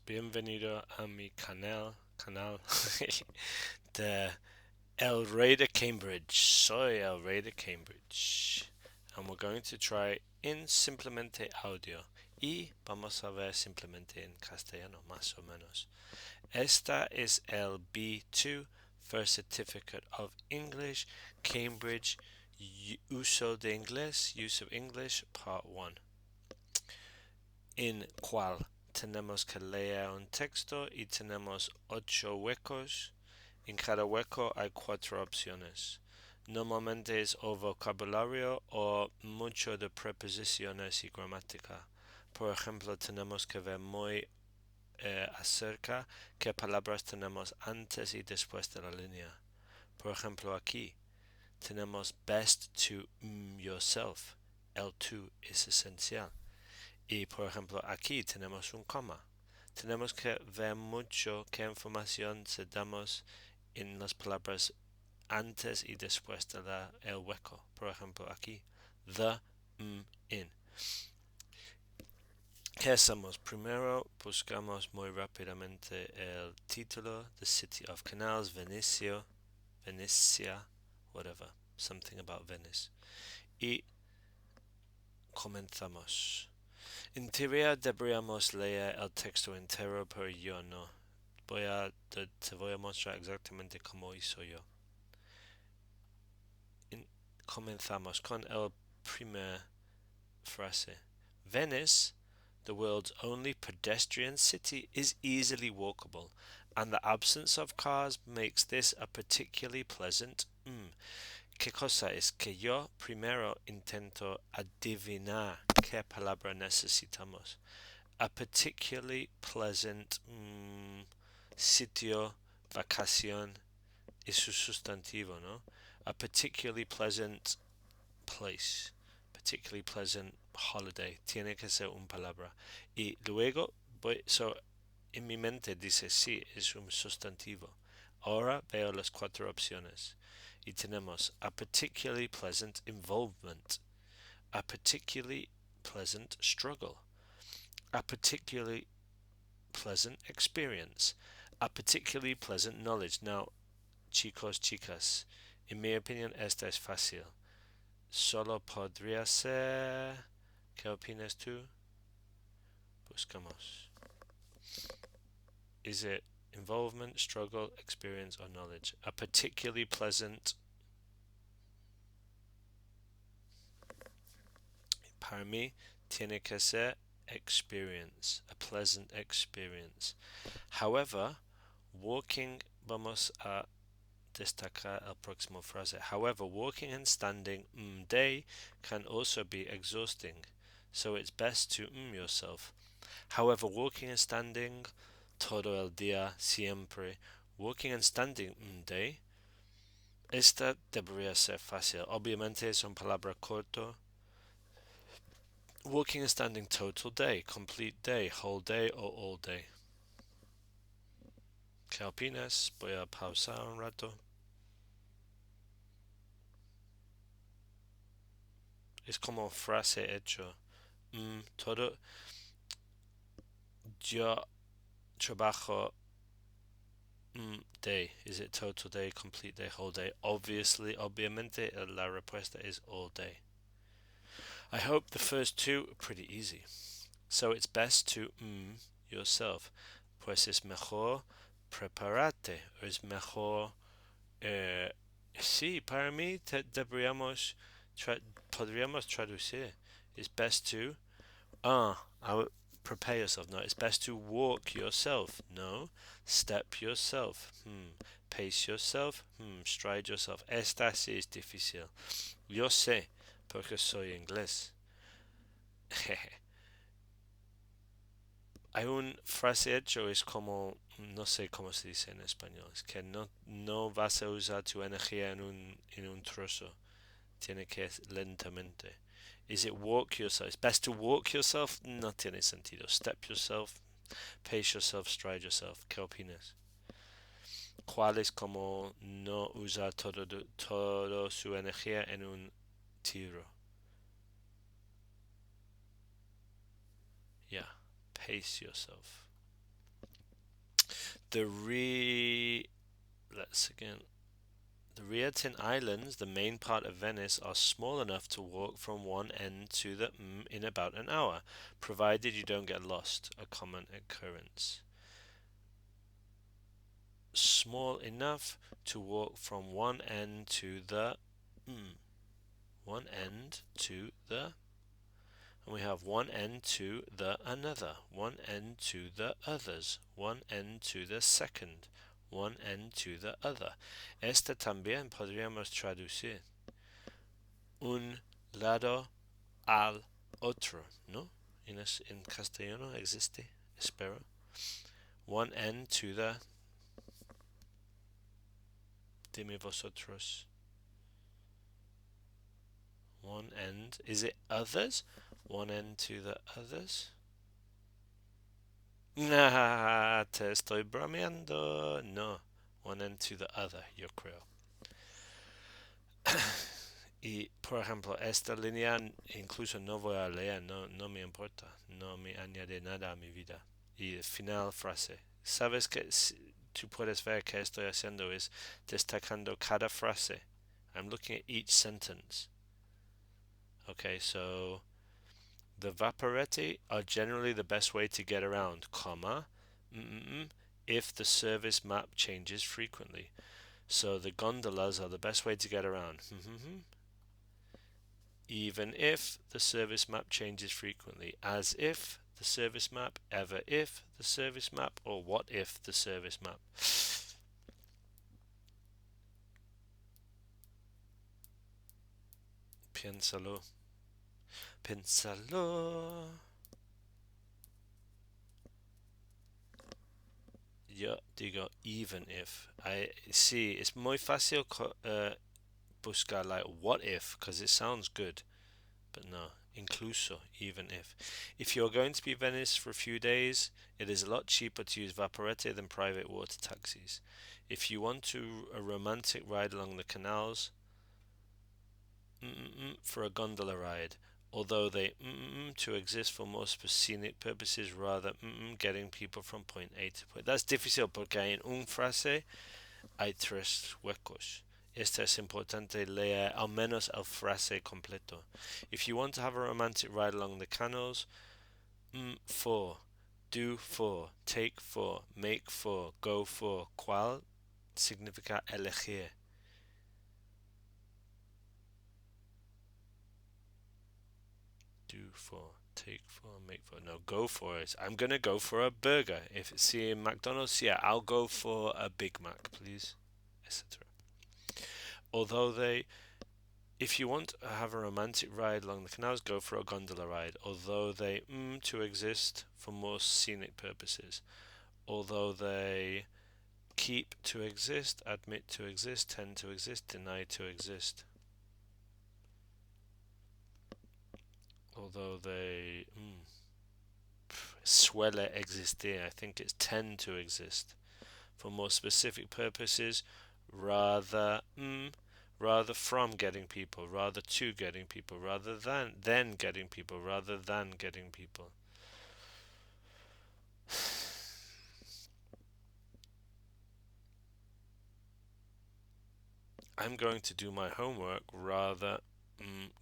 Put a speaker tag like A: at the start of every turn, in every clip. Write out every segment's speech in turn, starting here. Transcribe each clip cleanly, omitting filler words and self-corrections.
A: bienvenido a mi canal de El Rey de Cambridge. Soy El Rey de Cambridge. And we're going to try in simplemente audio. Y vamos a ver simplemente en castellano, más o menos. Esta es el B2 First Certificate of English, Cambridge, Uso de Inglés, Use of English, Part 1. En cual tenemos que leer un texto y tenemos 8 huecos. En cada hueco hay 4 opciones. Normalmente es o vocabulario o mucho de preposiciones y gramática. Por ejemplo, tenemos que ver muy acerca qué palabras tenemos antes y después de la línea. Por ejemplo, aquí tenemos best to yourself. El to es esencial. Y por ejemplo, aquí tenemos un coma. Tenemos que ver mucho qué información se damos en las palabras antes y después de el hueco. Por ejemplo, aquí, the, in. ¿Qué hacemos? Primero buscamos muy rápidamente el título, The City of Canals, Venecia, whatever, something about Venice. Y comenzamos. En teoría deberíamos leer el texto entero, pero yo no. Te voy a mostrar exactamente cómo hizo yo. Comenzamos con el primer frase. Venice, the world's only pedestrian city, is easily walkable, and the absence of cars makes this a particularly pleasant. ¿Qué cosa es? Que yo primero intento adivinar qué palabra necesitamos. A particularly pleasant sitio, vacación, es su sustantivo, ¿no? A particularly pleasant place, particularly pleasant holiday, tiene que ser una palabra. Y luego, en mi mente dice sí, es un sustantivo. Ahora veo las 4 opciones. Y tenemos a particularly pleasant involvement, a particularly pleasant struggle, a particularly pleasant experience, a particularly pleasant knowledge. Now, chicos, chicas, en mi opinión esta es fácil. Solo podría ser... ¿Qué opinas tú? Buscamos. Is it involvement, struggle, experience, or knowledge? A particularly pleasant... Para mí, tiene que ser experience, a pleasant experience. However, walking, vamos a destacar el próximo frase. However, walking and standing day can also be exhausting, so it's best to yourself. However, walking and standing todo el día, siempre, walking and standing day, esta debería ser fácil. Obviamente es una palabra corta. Walking and standing total day, complete day, whole day or all day. ¿Qué opinas? Voy a pausar un rato. Es como frase hecho. Todo. Yo trabajo day. Is it total day, complete day, whole day? Obviamente, la respuesta es all day. I hope the first 2 are pretty easy. So it's best to yourself. Pues es mejor prepararte. O es mejor... sí, para mí podríamos traducir. It's best to... I would prepare yourself. No, it's best to walk yourself. No, step yourself. Pace yourself. Stride yourself. Esta sí es difícil. Yo sé, porque soy inglés. Hay un frase hecho, es como, no sé cómo se dice en español, es que no vas a usar tu energía en un trozo, tiene que ir lentamente. Is it walk yourself? It's best to walk yourself? No tiene sentido. Step yourself, pace yourself, stride yourself. ¿Qué opinas? ¿Cuál es como no usar todo su energía en un tiro? Yeah, pace yourself. The Rheatin Islands, the main part of Venice, are small enough to walk from one end to the in about an hour, provided you don't get lost, a common occurrence. Small enough to walk from one end to the one end to the, and we have one end to the another, one end to the others, one end to the second, one end to the other. Esta también podríamos traducir un lado al otro, ¿no? En castellano existe, espero. One end to the, dime vosotros. One end, is it others? One end to the others? Nah, te estoy bromeando. No, one end to the other, yo creo. Y, por ejemplo, esta línea incluso no voy a leer, no me importa, no me añade nada a mi vida. Y final frase. ¿Sabes que tú puedes ver que estoy haciendo es destacando cada frase? I'm looking at each sentence. Okay, so the vaporetti are generally the best way to get around, comma, if the service map changes frequently. So the gondolas are the best way to get around. Even if the service map changes frequently, as if the service map, ever if the service map, or what if the service map. Piénsalo. Piénsalo. Yo digo even if. Sí, es muy fácil buscar like what if, because it sounds good, but no, incluso, even if. If you're going to be Venice for a few days, it is a lot cheaper to use Vaporette than private water taxis. If you want a romantic ride along the canals, for a gondola ride, although they to exist for more scenic purposes rather getting people from point A to point. That's difícil porque en un frase hay tres huecos. Este es importante leer al menos el frase completo. If you want to have a romantic ride along the canals, for, do for, take for, make for, go for, ¿cuál significa elegir? Do for, take for, make for. No, go for it. I'm gonna go for a burger. If it's in McDonald's, yeah, I'll go for a Big Mac, please, etc. Although if you want to have a romantic ride along the canals, go for a gondola ride. Although they to exist for more scenic purposes. Although they keep to exist, admit to exist, tend to exist, deny to exist. Although they suele existir, I think it's tend to exist for more specific purposes, rather from getting people, rather to getting people, rather than getting people, rather than getting people. I'm going to do my homework rather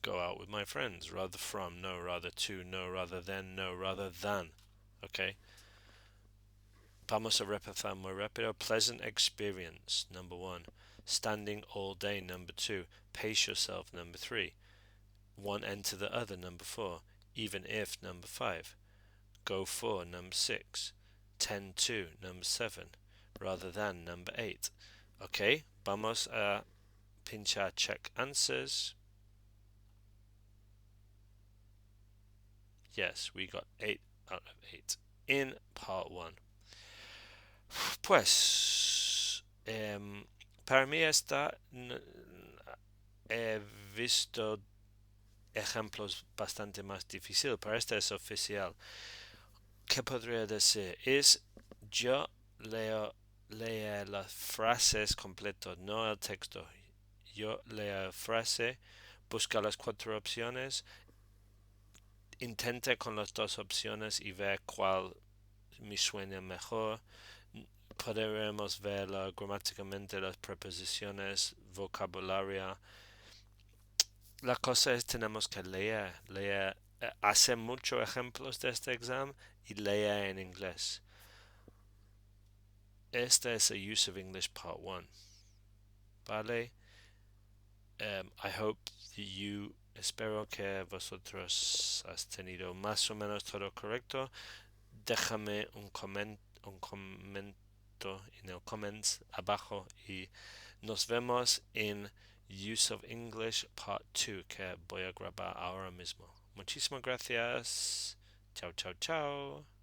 A: go out with my friends, rather from, no, rather to, no, rather than, no, rather than. Okay? Vamos a repasar muy rápido. Pleasant experience, number 1. Standing all day, number 2. Pace yourself, number 3. One end to the other, number 4. Even if, number 5. Go for, number 6. Tend to, number 7. Rather than, number 8. Okay, vamos a pinchar check answers. Yes, we got 8 out of 8 in part 1. Pues, para mí he visto ejemplos bastante más difíciles, pero este es oficial. ¿Qué podría decir? Yo leo las frases completas, no el texto. Yo leo la frase, busca las 4 opciones, intenta con las 2 opciones y ver cuál me suena mejor. podremos ver gramáticamente las preposiciones, vocabulario. La cosa es tenemos que leer, hacer muchos ejemplos de este examen y leer en inglés. Este es el Use of English Part 1. ¿Vale? I hope espero que vosotros has tenido más o menos todo correcto. Déjame un comento en el comments abajo y nos vemos en Use of English Part 2 que voy a grabar ahora mismo. Muchísimas gracias. Chao, chao, chao.